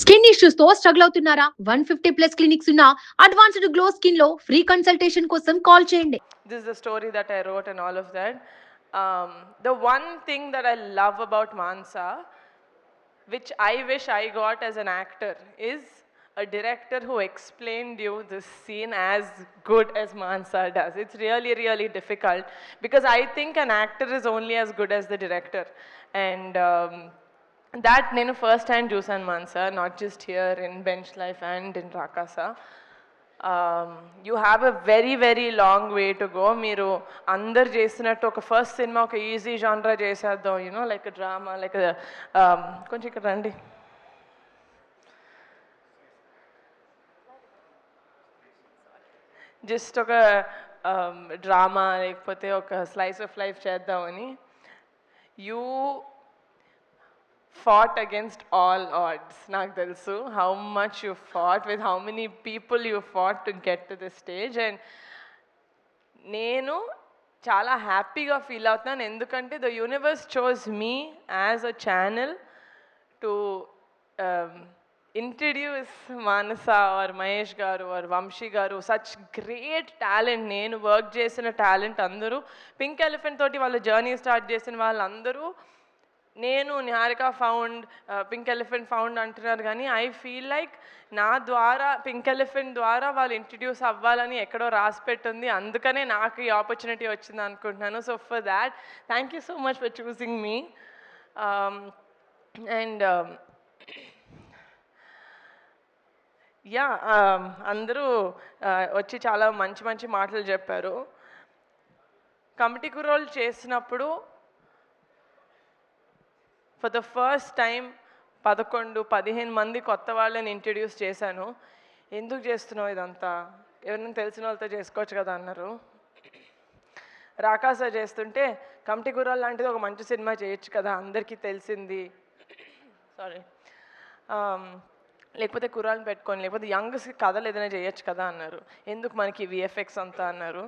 Skin issues తో struggle అవుతున్నారా? 150+ clinics ఉన్న అడ్వాన్స్డ్ గ్లో స్కిన్ లో ఫ్రీ కన్సల్టేషన్ కోసం కాల్ చేయండి. This is the story that I wrote and all of that. The one thing that I love about Mansa, which I wish I got as an actor, is a director who explained you this scene as good as Mansa does. It's really, really difficult because I think an actor is only as good as the director. And that నేను first hand చూసాను Mansa, not just here in bench life and in Rakaasa. You have a very very long way to go. మీరు అందరు చేసినట్టు ఒక first cinema ఒక easy genre చేసేద్దాం, you know like drama, like కొంచెం ఇక్కడ రండి. జస్ట్ ఒక డ్రామా లేకపోతే ఒక స్లైస్ ఆఫ్ లైఫ్ చేద్దామని you fought against all odds. నాకు తెలుసు how much you fought, with how many people you fought to get to this stage. And నేను చాలా హ్యాపీగా ఫీల్ అవుతున్నాను ఎందుకంటే the universe chose me as a channel to introduce Manasa or Mahesh garu or Vamshi garu, such great talent. నేను work చేసిన talent అందరూ pink elephant తోటి వాళ్ళ జర్నీ స్టార్ట్ చేసిన వాళ్ళందరూ నేను Niharika founder, pink elephant founder అంటున్నారు, కానీ ఐ ఫీల్ లైక్ నా ద్వారా పింక్ ఎలిఫెంట్ ద్వారా వాళ్ళు ఇంట్రడ్యూస్ అవ్వాలని ఎక్కడో రాసి పెట్టుంది, అందుకనే నాకు ఈ ఆపర్చునిటీ వచ్చింది అనుకుంటున్నాను. So for that thank you so much for choosing me. And yeah, అందరూ వచ్చి చాలా మంచి మంచి మాటలు చెప్పారు. కమిటీ కుర్రోళ్ళు చేసినప్పుడు ఫర్ ద ఫస్ట్ టైం 11-15 మంది కొత్త వాళ్ళని ఇంట్రడ్యూస్ చేశాను. ఎందుకు చేస్తున్నావు ఇదంతా, ఎవరైనా తెలిసిన వాళ్ళతో చేసుకోవచ్చు కదా అన్నారు. రాకాస చేస్తుంటే కమిటీ గుర్రాలు లాంటిది ఒక మంచి సినిమా చేయొచ్చు కదా, అందరికీ తెలిసింది, సారీ, లేకపోతే కుర్రాలను పెట్టుకొని, లేకపోతే యంగ్స్ కథలు ఏదైనా చేయొచ్చు కదా అన్నారు. ఎందుకు మనకి విఎఫ్ఎక్స్ అంతా అన్నారు.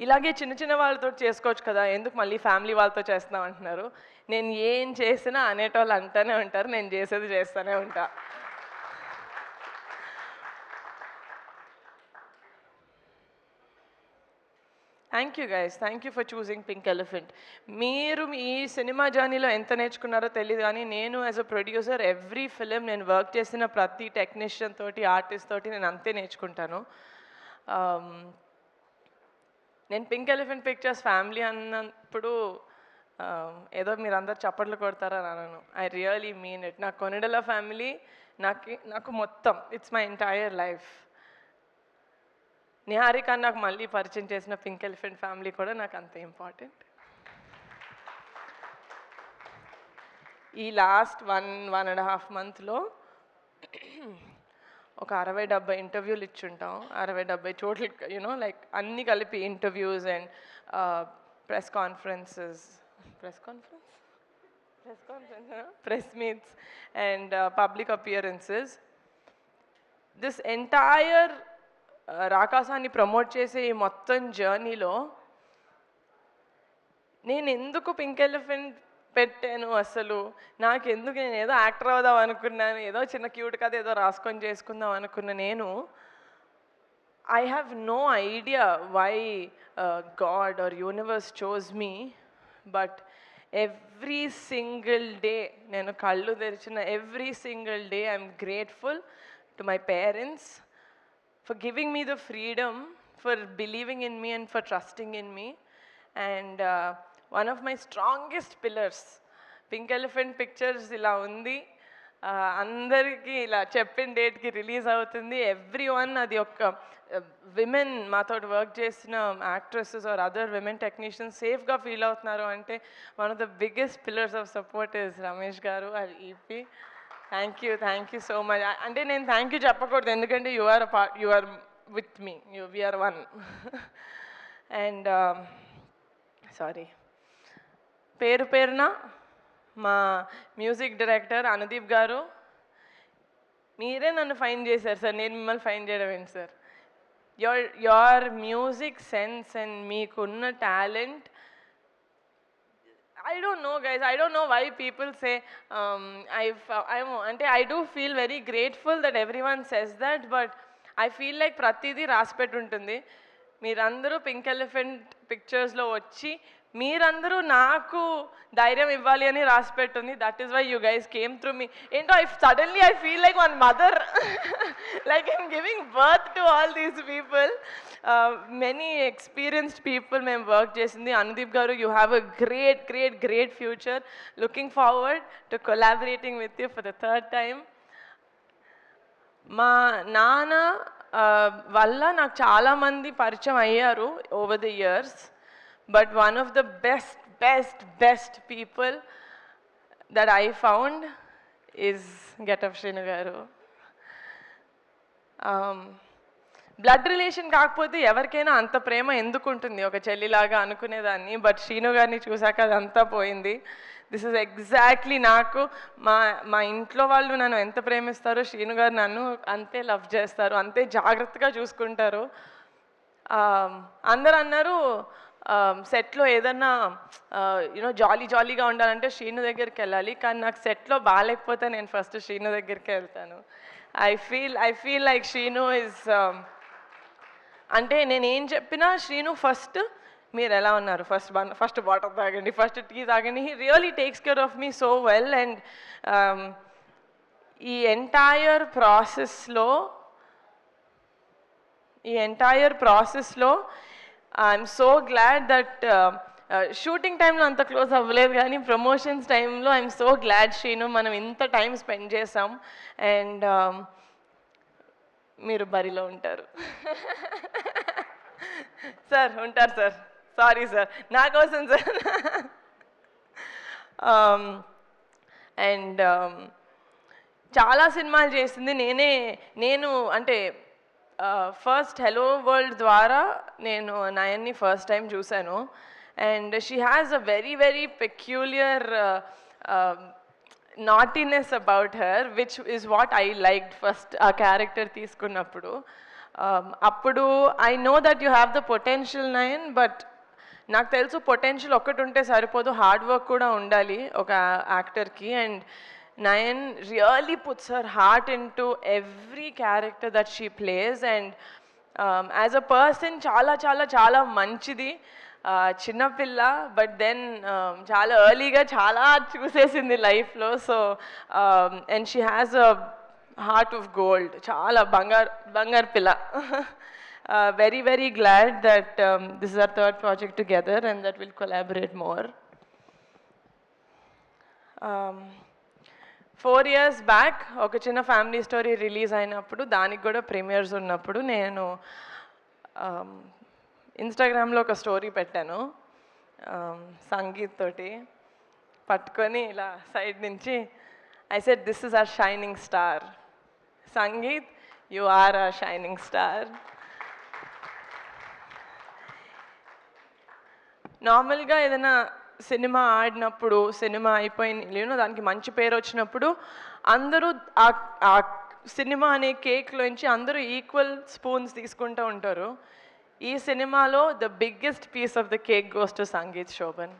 ఇలాగే చిన్న చిన్న వాళ్ళతో చేసుకోవచ్చు కదా, ఎందుకు మళ్ళీ ఫ్యామిలీ వాళ్ళతో చేస్తున్నాం అంటున్నారు. నేను ఏం చేసినా అనేటోళ్ళు అంటూనే ఉంటారు, నేను చేసేది చేస్తూనే ఉంటా. Thank you guys, thank you for choosing pink elephant. మీరు ఈ సినిమా జర్నీలో ఎంత నేర్చుకున్నారో తెలియదు, కానీ నేను as a producer every film నేను వర్క్ చేసిన ప్రతి టెక్నీషియన్ తోటి, ఆర్టిస్ట్ తోటి నేను అంతే నేర్చుకుంటాను. నేను పింక్ ఎలిఫెంట్ పిక్చర్స్ ఫ్యామిలీ అన్నప్పుడు ఏదో మీరు అందరు చప్పట్లు కొడతారని అన్నాను. I really mean it. నా కొనిడల ఫ్యామిలీ నాకు మొత్తం, it's my entire life. Niharika నాకు మళ్ళీ పరిచయం చేసిన పింక్ ఎలిఫెంట్ ఫ్యామిలీ కూడా నాకు అంత ఇంపార్టెంట్. ఈ లాస్ట్ 1.5 మంత్లో ఒక 60-70 ఇంటర్వ్యూలు ఇచ్చుంటాం, 60-70 చోట్ల, యూనో లైక్ అన్నీ కలిపి interviews and press meets and public appearances. This entire రాకాసాన్ని ప్రమోట్ చేసే ఈ మొత్తం జర్నీలో నేను ఎందుకు పింక్ ఎలిఫెంట్ పెట్టాను, అసలు నాకెందుకు, నేను ఏదో యాక్టర్ అవుదాం అనుకున్నాను, ఏదో చిన్న క్యూట్ కథ ఏదో రాసుకొని చేసుకుందాం అనుకున్న నేను, I have no idea why God or universe chose me, but every single day నేను కళ్ళు తెరిచిన every single day I'm grateful to my parents for giving me the freedom, for believing in me and for trusting in me. And one of my strongest pillars, pink elephant pictures ఇలా ఉంది, అందరికీ ఇలా చెప్పిన డేట్కి release అవుతుంది. Every one, అది ఒక women మాతో వర్క్ చేసిన actresses or other women technicians సేఫ్గా ఫీల్ అవుతున్నారు అంటే one of the biggest pillars of support is Ramesh garu or EP. Thank you so much. అంటే నేను థ్యాంక్ యూ చెప్పకూడదు, ఎందుకంటే you are a part, you are with me, we are one. And sorry, పేరున మా music director Anudeep గారు, మీరే నన్ను ఫైన్ చేశారు సార్, నేను మిమ్మల్ని ఫైన్ చేయడం ఏంటి sir. Your music sense and మీకున్న talent, I don't know, guys. I don't know why people say I do feel very grateful that everyone says that, but I feel like pratidi రాసిపెట్టి ఉంటుంది. మీరందరూ pink elephant పిక్చర్స్లో వచ్చి మీరందరూ నాకు ధైర్యం ఇవ్వాలి అని రాసిపెట్టుంది. That is why you guys came through me. ఏంటో suddenly I feel like one mother, like I'm giving birth to all these people. Many experienced people మేము వర్క్ చేసింది. Anudeep garu, you have a great great great future. Looking forward to collaborating with you for the third time. మా నాన్న వల్ల నాకు చాలామంది పరిచయం అయ్యారు over the years, but one of the best best best people that I found is Getup Srinu garu. Blood relation కాకపోతే ఎవరికైనా అంత ప్రేమ ఎందుకు ఉంటుంది ఒక చెల్లిలాగా అనుకునేదాన్ని, బట్ శ్రీను గారిని చూశాక అదంతా పోయింది. దిస్ ఇస్ ఎగ్జాక్ట్లీ నాకు మా ఇంట్లో వాళ్ళు నన్ను ఎంత ప్రేమిస్తారో శ్రీను గారు నన్ను అంతే లవ్ చేస్తారు, అంతే జాగ్రత్తగా చూసుకుంటారు. అందరు అన్నారు సెట్లో ఏదన్నా జాలీగా ఉండాలంటే శ్రీను దగ్గరికి వెళ్ళాలి, కానీ నాకు సెట్లో బాగాలేకపోతే నేను ఫస్ట్ శ్రీను దగ్గరికి వెళ్తాను. I feel like Srinu is అంటే నేను ఏం చెప్పినా శ్రీను ఫస్ట్ మీరు ఎలా ఉన్నారు, ఫస్ట్ వాటర్ తాగండి, ఫస్ట్ టీ తాగండి. He really takes care of me so well. And ఈ ఎంటైర్ ప్రాసెస్లో I'm so glad that shooting టైంలో అంత క్లోజ్ అవ్వలేదు, కానీ ప్రమోషన్స్ టైంలో ఐఎమ్ సో గ్లాడ్ శ్రీను మనం ఇంత టైం స్పెండ్ చేసాం. అండ్ మీరు బరిలో ఉంటారు సార్, ఉంటారు సార్. సారీ సార్, నా కోసం సార్. అండ్ చాలా సినిమాలు చేసింది నేను అంటే ఫస్ట్ హెలో వరల్డ్ ద్వారా నేను నయన్ని ఫస్ట్ టైం చూశాను. And she has a very very peculiar naughtiness about her, which is what I liked first ఆ క్యారెక్టర్ తీసుకున్నప్పుడు. అప్పుడు I know that you have the potential Nayan, but నాకు తెలుసు పొటెన్షియల్ ఒక్కటి ఉంటే సరిపోదు, హార్డ్ వర్క్ కూడా ఉండాలి ఒక యాక్టర్కి. And Nayan really puts her heart into every character that she plays. And as a person చాలా చాలా చాలా మంచిది, చిన్నపిల్ల, బట్ దెన్ చాలా ఎర్లీగా చాలా చూసేసింది లైఫ్లో. So and she has a heart of gold, చాలా బంగారు పిల్ల. Very very glad that this is our third project together and that we'll collaborate more. 4 years back ఒక చిన్న ఫ్యామిలీ స్టోరీ రిలీజ్ అయినప్పుడు, దానికి కూడా ప్రీమియర్స్ ఉన్నప్పుడు నేను ఇన్స్టాగ్రామ్లో ఒక స్టోరీ పెట్టాను. సంగీత్ తోటి పట్టుకొని ఇలా సైడ్ నుంచి I said this is our shining star. Sangeet, you are our shining star. నార్మల్గా ఏదైనా సినిమా ఆడినప్పుడు, సినిమా అయిపోయిన దానికి మంచి పేరు వచ్చినప్పుడు అందరూ ఆ సినిమా అనే కేక్లోంచి అందరూ ఈక్వల్ స్పూన్స్ తీసుకుంటూ ఉంటారు. ఈ సినిమాలో the biggest piece of the cake goes to Sangeet Shobhan.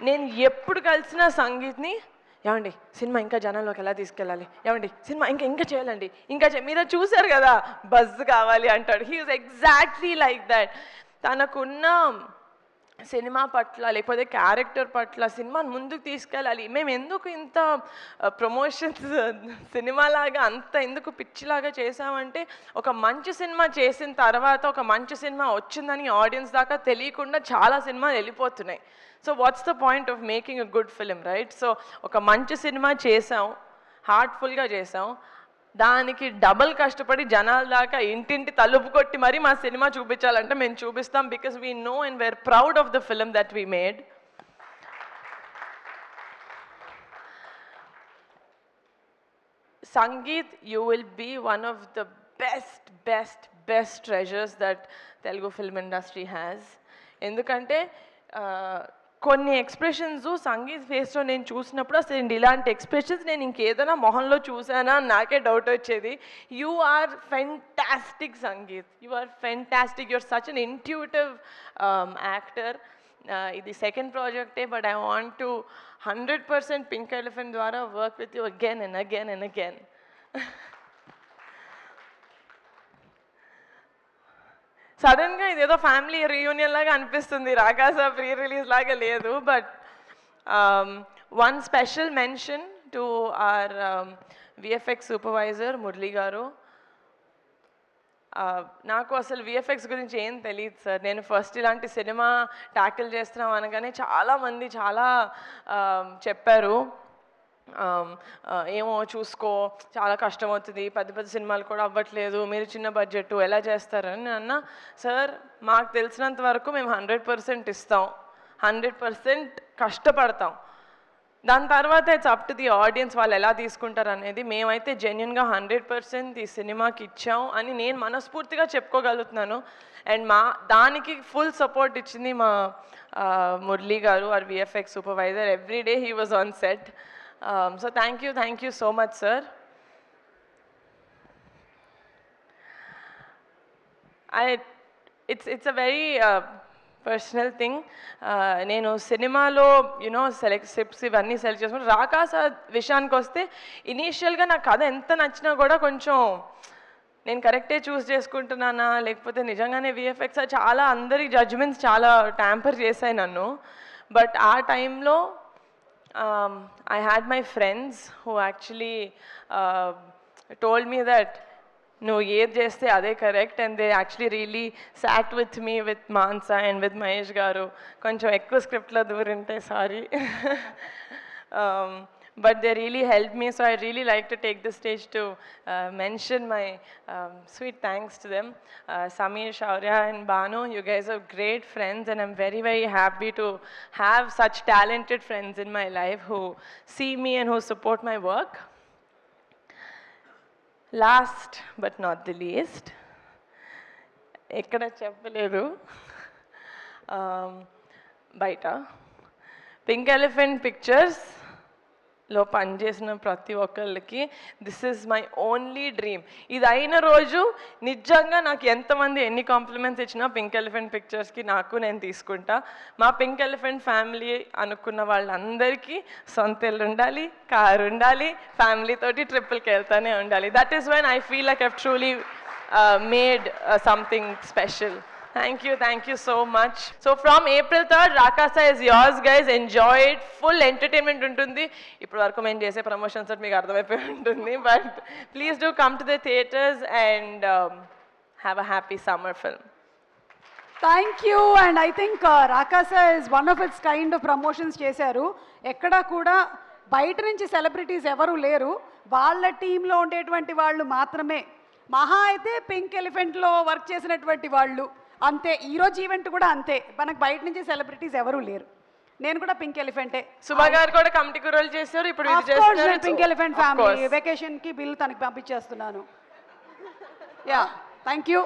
నేను ఎప్పుడు కలిసిన సంగీత్ని, ఏమండి సినిమా ఇంకా జనాల్లోకి ఎలా తీసుకెళ్ళాలి, ఏమండి సినిమా ఇంకా చేయాలండి, మీరు చూసారు కదా బజ్ కావాలి అంటాడు. He is exactly like that. తనకున్న సినిమా పట్ల లేకపోతే క్యారెక్టర్ పట్ల సినిమాని ముందుకు తీసుకెళ్ళాలి. మేము ఎందుకు ఇంత ప్రమోషన్స్ సినిమాలాగా అంత ఎందుకు పిచ్చిలాగా చేసామంటే, ఒక మంచి సినిమా చేసిన తర్వాత ఒక మంచి సినిమా వచ్చిందని ఆడియన్స్ దాకా తెలియకుండా చాలా సినిమాలు వెళ్ళిపోతున్నాయి. So what's the point of making a good film, right? So ఒక మంచి సినిమా చేసాం, హార్ట్ఫుల్గా చేసాం, దానికి డబల్ కష్టపడి జనాల దాకా ఇంటింటి తలుపు కొట్టి మరి మా సినిమా చూపించాలంటే మేము చూపిస్తాం. Because we know and we're proud of the film that we made. Sangeet, you will be one of the best treasures that Telugu film industry has. ఎందుకంటే కొన్ని ఎక్స్ప్రెషన్స్ సంగీత్ ఫేస్లో నేను చూసినప్పుడు అసలు ఇలాంటి ఎక్స్ప్రెషన్స్ నేను ఇంకేదైనా మొహంలో చూసానా అని నాకే డౌట్ వచ్చేది. You are fantastic Sangeeth, you are fantastic, you're such an intuitive actor. ఇది సెకండ్ ప్రాజెక్టే, but I want to 100% Pink Elephant ద్వారా work with you again and again and again. సడన్గా ఇదేదో ఫ్యామిలీ రీయూనియన్ లాగా అనిపిస్తుంది, రాకాస ప్రీ రిలీజ్ లాగా లేదు. But one special mention to our VFX supervisor Murali గారు. నాకు అసలు విఎఫ్ఎక్స్ గురించి ఏం తెలియదు సార్. నేను ఫస్ట్ ఇలాంటి సినిమా ట్యాకిల్ చేస్తున్నాం అనగానే చాలామంది చాలా చెప్పారు, ఏమో చూసుకో చాలా కష్టం అవుతుంది, పెద్ద పెద్ద సినిమాలు కూడా అవ్వట్లేదు, మీరు చిన్న బడ్జెట్ ఎలా చేస్తారని. నేను అన్నా, సార్ మాకు తెలిసినంత వరకు మేము 100% ఇస్తాం, 100% కష్టపడతాం, దాని తర్వాత it's up to the audience వాళ్ళు ఎలా తీసుకుంటారు అనేది. మేమైతే జెన్యున్గా 100% ఈ సినిమాకి ఇచ్చాం అని నేను మనస్ఫూర్తిగా చెప్పుకోగలుగుతున్నాను. అండ్ దానికి ఫుల్ సపోర్ట్ ఇచ్చింది మా Murali garu, our VFX supervisor. Every day he was on set. So thank you so much, sir. It's a very personal thing. నేను సినిమాలో స్క్రిప్ట్స్ ఇవన్నీ సెలెక్ట్ చేసుకుని రాకాస విషయానికి వస్తే ఇనీషియల్గా నాకు కథ ఎంత నచ్చినా కూడా కొంచెం నేను కరెక్టే చూస్ చేసుకుంటున్నానా లేకపోతే నిజంగానే విఎఫ్ఎక్స్ చాలా అందరి జడ్జ్మెంట్స్ చాలా ట్యాంపర్ చేశాయి నన్ను. బట్ ఆ టైంలో I had my friends who actually told me that no, ఏది చేస్తే అదే correct, and they actually really sat with me, with Mansa and with Mahesh గారు. కొంచెం ఎక్కువ స్క్రిప్ట్లో దూరింటే sorry. But they really helped me, so I really like to take the stage to mention my sweet thanks to them. Sameer, Shaurya and Banu, you guys are great friends, and I'm very, very happy to have such talented friends in my life who see me and who support my work. Last but not the least, ekkada cheppaledu, baita Pink Elephant Pictures లో పనిచేసిన ప్రతి ఒక్కళ్ళకి this is my only dream. ఇది అయిన రోజు నిజంగా నాకు ఎంతమంది ఎన్ని కాంప్లిమెంట్స్ ఇచ్చినా పింక్ ఎలిఫెంట్ పిక్చర్స్కి నేను తీసుకుంటా. మా పింక్ ఎలిఫెంట్ ఫ్యామిలీ అనుకున్న వాళ్ళందరికీ సొంత ఇల్లు ఉండాలి, కారు ఉండాలి, ఫ్యామిలీతోటి ట్రిప్పులకి వెళ్తానే ఉండాలి. That is when I feel like I've truly made something special. Thank you so much. So from April 3rd, Rakasa is yours, guys. Enjoy it. Full entertainment untundi. Ippudu varaku men chese promotions meeku ardhamayipoyi untundi, but please do come to the theaters and have a happy summer film. Thank you, and I think Rakasa is one of its kind of promotions చేశారు. ఎక్కడా కూడా బయట నుంచి celebrities ఎవరు లేరు, వాళ్ళ టీంలో ఉండేటువంటి వాళ్ళు మాత్రమే. మహా అయితే పింక్ ఎలిఫెంట్లో వర్క్ చేసినటువంటి వాళ్ళు అంతే. ఈరోజు ఈవెంట్ కూడా అంతే, మనకు బయట నుంచి సెలబ్రిటీస్ ఎవరు లేరు. నేను కూడా పింక్ ఎలిఫెంటే. సుమా గారు కూడా కమిటీ కుర్రోలు చేశారు, ఇప్పుడు ఇది చేస్తున్నారు. పింక్ ఎలిఫెంట్ ఫ్యామిలీ వెకేషన్కి బిల్ తనకి పంపించేస్తున్నాను. Yeah, thank you.